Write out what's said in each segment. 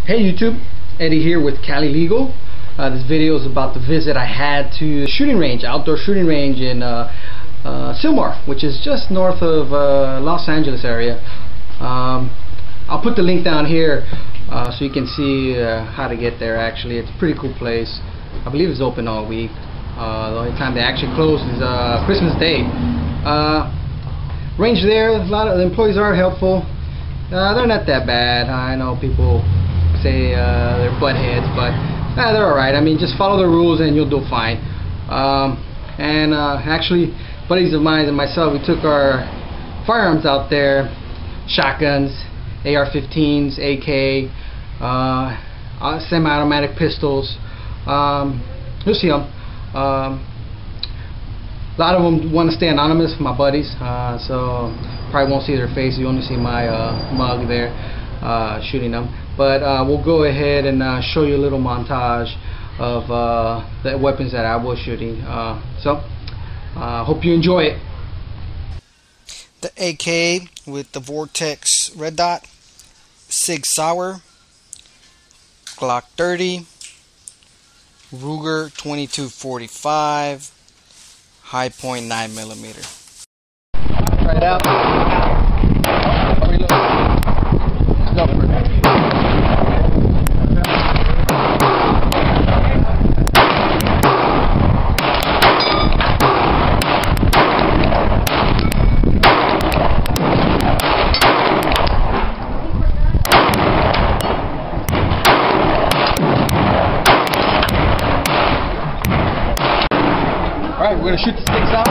Hey YouTube, Eddie here with Cali Legal. This video is about the visit I had to the shooting range, outdoor shooting range in Sylmar, which is just north of Los Angeles area. I'll put the link down here so you can see how to get there. Actually, it's a pretty cool place. I believe it's open all week. The only time they actually close is Christmas Day. Range there, a lot of the employees are helpful. They're not that bad. I know people say they're butt heads, but they're alright. I mean, just follow the rules and you'll do fine. Actually, buddies of mine and myself, we took our firearms out there: shotguns, AR-15s, AK, semi-automatic pistols. You'll see them. A lot of them want to stay anonymous, my buddies, so probably won't see their face. You only see my mug there shooting them. But we'll go ahead and show you a little montage of the weapons that I was shooting. Hope you enjoy it. The AK with the Vortex red dot, Sig Sauer, Glock 30, Ruger 2245, high point 9mm. Try it out. Reload. Go for it. Alright, we're going to shoot the sticks out.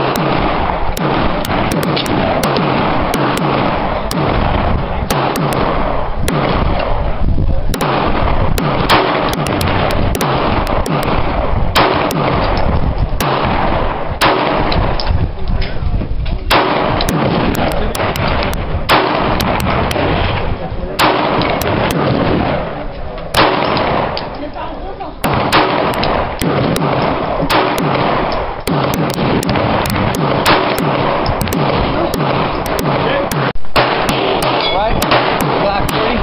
Glock 30,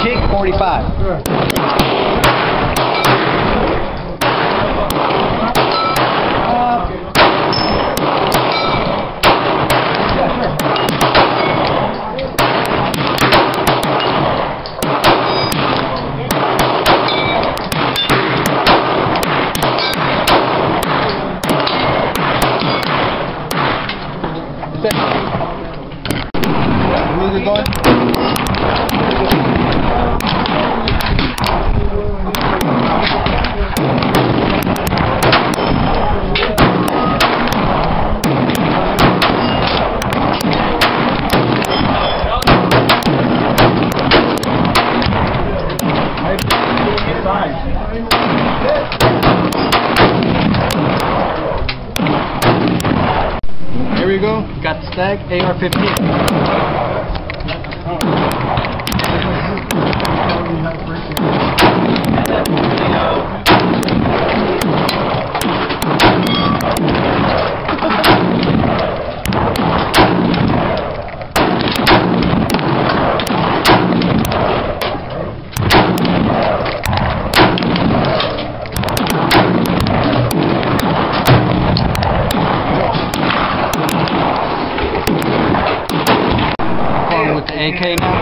kick 45. Sure. Going. Here we go. Got the stack AR-15. With the AK now.